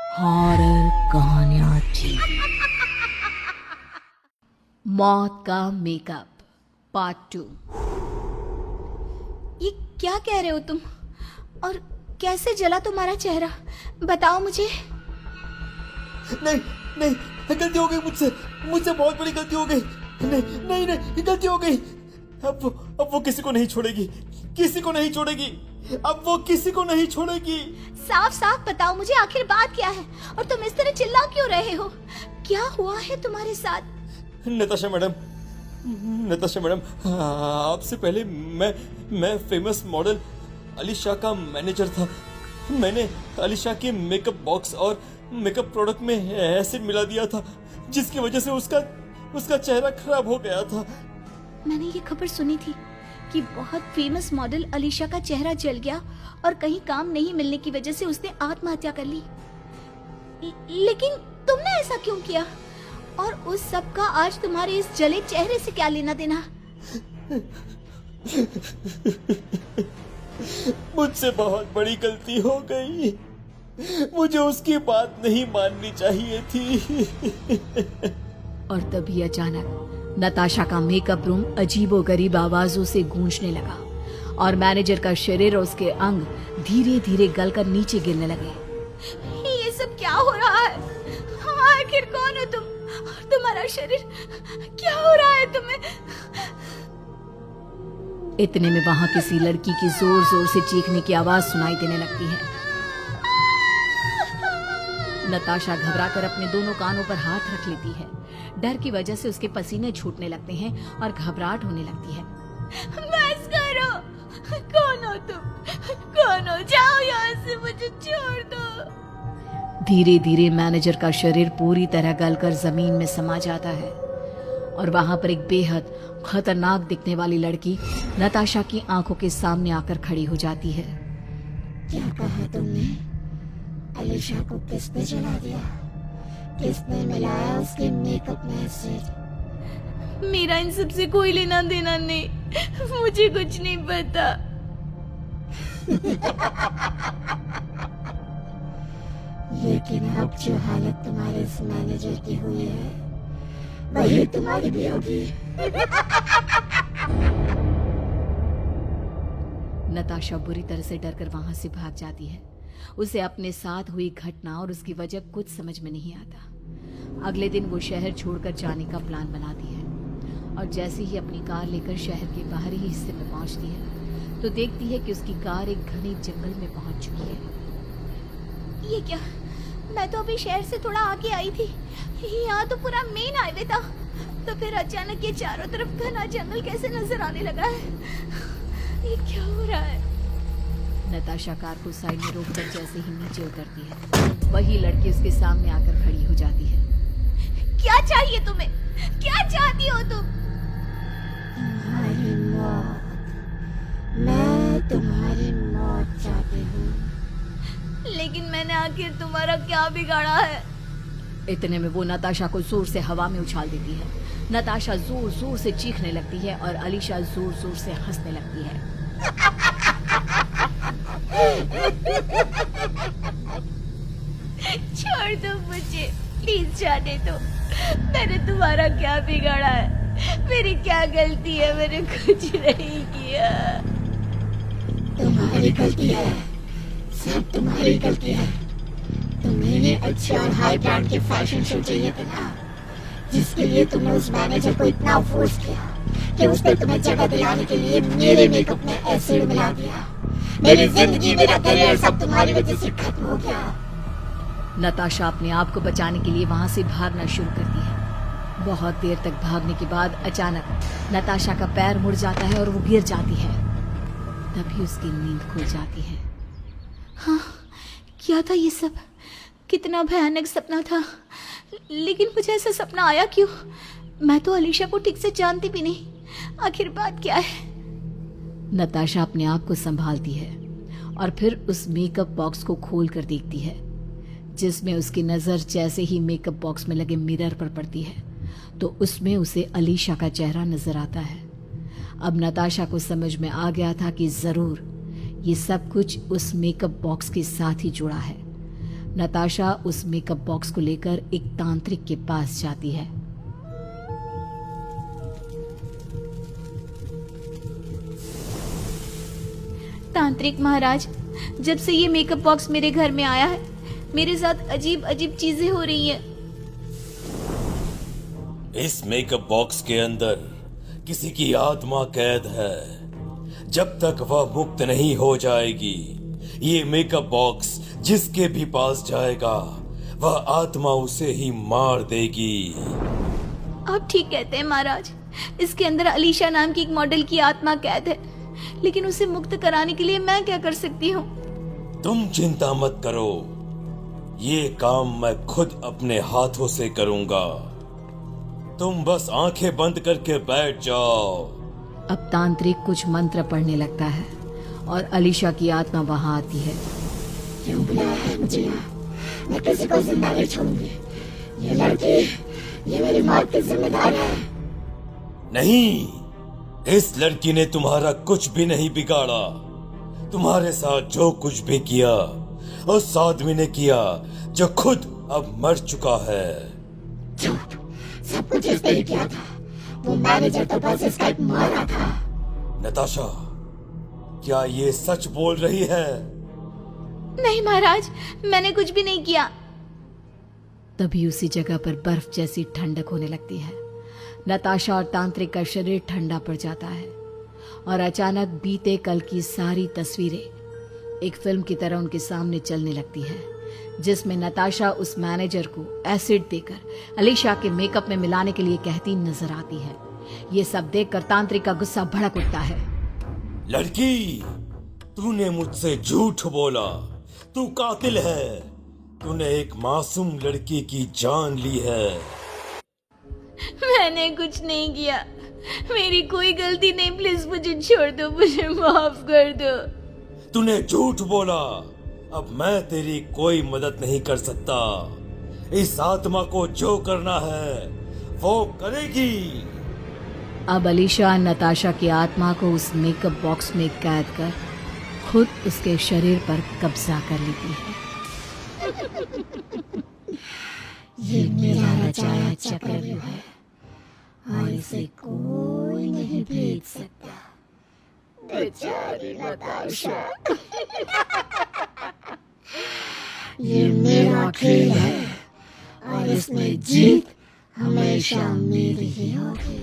Horror कहानियां थी। मौत का मेकअप पार्ट 2। ये क्या कह रहे हो तुम? और कैसे जला तुम्हारा चेहरा? बताओ मुझे। नहीं नहीं, गलती हो गई मुझसे बहुत बड़ी गलती हो गई। नहीं नहीं नहीं, गलती हो गई। अब वो किसी को नहीं छोड़ेगी, अब वो किसी को नहीं छोड़ेगी। साफ साफ बताओ मुझे, आखिर बात क्या है? और तुम इस तरह चिल्ला क्यों रहे हो? क्या हुआ है तुम्हारे साथ? नताशा मैडम, आपसे पहले मैं फेमस मॉडल अलीशा का मैनेजर था। मैंने अलीशा के मेकअप बॉक्स और मेकअप प्रोडक्ट में एसिड मिला दिया था, जिसकी वजह से उसका चेहरा खराब हो गया था। मैंने ये खबर सुनी थी कि बहुत फेमस मॉडल अलीशा का चेहरा जल गया और कहीं काम नहीं मिलने की वजह से उसने आत्महत्या कर ली। लेकिन तुमने ऐसा क्यों किया? और उस सब का आज तुम्हारे इस जले चेहरे से क्या लेना देना? मुझसे बहुत बड़ी गलती हो गई। मुझे उसकी बात नहीं माननी चाहिए थी। और तभी अचानक नताशा का मेकअप रूम अजीबोगरीब आवाजों से गूंजने लगा और मैनेजर का शरीर और उसके अंग धीरे धीरे गलकर नीचे गिरने लगे। ये सब क्या हो रहा है? आखिर कौन हो तुम? और तुम्हारा शरीर क्या हो रहा है तुम्हें? इतने में वहां किसी लड़की की जोर जोर से चीखने की आवाज सुनाई देने लगती है। नताशा घबराकर अपने दोनों कानों पर हाथ रख लेती है। डर की वजह से उसके पसीने छूटने लगते हैं और घबराहट होने लगती है। बस करो। कौन हो तुम? कौन हो? जाओ यहाँ से, मुझे छोड़ दो। धीरे धीरे मैनेजर का शरीर पूरी तरह गलकर जमीन में समा जाता है और वहां पर एक बेहद खतरनाक दिखने वाली लड़की नताशा की आंखों के सामने आकर खड़ी हो जाती है। क्या कहा तुमने? अलीशा को किसने जला दिया? किसने मिलाया उसके मेकअप में एसिड? मेरा इन सब से कोई लेना देना नहीं, मुझे कुछ नहीं पता। लेकिन अब जो हालत तुम्हारे इस मैनेजर की हुई है, वही तुम्हारी भी होगी। नताशा बुरी तरह से डरकर वहां से भाग जाती है। उसे अपने साथ हुई घटना और उसकी वजह कुछ समझ में नहीं आता। अगले दिन वो शहर छोड़कर जाने का प्लान बनाती है और जैसे ही अपनी कार लेकर शहर के बाहरी हिस्से में पहुंचती है तो देखती है कि उसकी कार एक घने जंगल में पहुंच चुकी है। ये क्या? मैं तो अभी शहर से थोड़ा आगे आई थी। यहाँ तो पूरा मेन हाईवे था, तो फिर अचानक ये चारों तरफ घना जंगल कैसे नजर आने लगा है? ये क्या हो रहा है? नताशा कार को साइड में रोककर जैसे ही नीचे उतरती है, वही लड़की उसके सामने आकर खड़ी हो जाती है। क्या चाहिए तुम्हें? क्या चाहती हो तुम? तुम्हारी मौत। मैं तुम्हारी मौत चाहती हूँ। लेकिन मैंने आखिर तुम्हारा क्या बिगाड़ा है? इतने में वो नताशा को जोर से हवा में उछाल देती है। नताशा जोर जोर से चीखने लगती है और अलीशा जोर जोर से हंसने लगती है। छोड़ दो मुझे, प्लीज जाने दो। मैंने तुम्हारा क्या बिगाड़ा है? मेरी क्या गलती है? मैंने कुछ नहीं किया। तुम्हारी गलती है, सब तुम्हारी गलती है। तुम्हें अच्छे और हाई ब्रांड के फैशन शो चाहिए थे ना, जिसके लिए तुमने उस मैनेजर को इतना फोर्स किया कि उसने तुम्हें जगह दिलाने के लिए मेरे मेकअप में एसिड मिला दिया। मेरी जिंदगी, मेरा करियर सब तुम्हारी वजह से खत्म हो गया। नताशा अपने आप को बचाने के लिए वहां से भागना शुरू करती है। बहुत देर तक भागने के बाद अचानक नताशा का पैर मुड़ जाता है और वो गिर जाती है। तभी उसकी नींद खुल जाती है। हाँ, क्या था ये सब? कितना भयानक सपना था। लेकिन मुझे ऐसा सपना आया क्यों? मैं तो अलीशा को ठीक से जानती भी नहीं। आखिर बात क्या है? नताशा अपने आप को संभालती है और फिर उस मेकअप बॉक्स को खोल कर देखती है, जिसमें उसकी नजर जैसे ही मेकअप बॉक्स में लगे मिरर पर पड़ती है तो उसमें उसे अलीशा का चेहरा नजर आता है। अब नताशा को समझ में आ गया था कि जरूर ये सब कुछ उस मेकअप बॉक्स के साथ ही जुड़ा है। नताशा उस मेकअप बॉक्स को लेकर एक तांत्रिक के पास जाती है। तांत्रिक महाराज, जब से ये मेकअप बॉक्स मेरे घर में आया है, मेरे साथ अजीब अजीब चीजें हो रही हैं। इस मेकअप बॉक्स के अंदर किसी की आत्मा कैद है। जब तक वह मुक्त नहीं हो जाएगी, ये मेकअप बॉक्स जिसके भी पास जाएगा वह आत्मा उसे ही मार देगी। आप ठीक कहते हैं महाराज, इसके अंदर अलीशा नाम की एक मॉडल की आत्मा कैद है, लेकिन उसे मुक्त कराने के लिए मैं क्या कर सकती हूँ? तुम चिंता मत करो, ये काम मैं खुद अपने हाथों से करूंगा। तुम बस आंखें बंद करके बैठ जाओ। अब तांत्रिक कुछ मंत्र पढ़ने लगता है और अलीशा की आत्मा वहां आती है। क्यों बुलाया है मुझे यहाँ? मैं किसी को जिंदा नहीं छोड़ूंगी। ये लड़की, ये मेरी मौत की जिम्मेदार है। नहीं, इस लड़की ने तुम्हारा कुछ भी नहीं बिगाड़ा। तुम्हारे साथ जो कुछ भी किया उस आदमी ने किया जो खुद अब मर चुका है। झूठ, सब कुछ इसने ही किया था। वो मैनेजर तो बस इसका एक मारा था। नताशा, क्या ये सच बोल रही है? नहीं महाराज, मैंने कुछ भी नहीं किया। तभी उसी जगह पर बर्फ जैसी ठंडक होने लगती है। नताशा और तांत्रिक का शरीर ठंडा पड़ जाता है और अचानक बीते कल की सारी तस्वीरें एक फिल्म की तरह उनके सामने चलने लगती है, जिसमें नताशा उस मैनेजर को एसिड देकर अलीशा के मेकअप में मिलाने के लिए कहती नजर आती है। ये सब देखकर तांत्रिक का गुस्सा भड़क उठता है। लड़की, तूने मुझसे झूठ बोला। तू कातिल है। तूने एक मासूम लड़की की जान ली है। मैंने कुछ नहीं किया, मेरी कोई गलती नहीं। प्लीज मुझे छोड़ दो, मुझे माफ कर दो। तूने झूठ बोला। अब मैं तेरी कोई मदद नहीं कर सकता। इस आत्मा को जो करना है वो करेगी। अब अलीशा नताशा की आत्मा को उस मेकअप बॉक्स में कैद कर खुद उसके शरीर पर कब्जा कर लेती है। ये मेरा रचाया चक्रव्यूह है और इसे कोई नहीं भेद सकता। बेचारी नताशा। ये मेरा खेल है और इसमें जीत हमेशा मेरी ही होगी।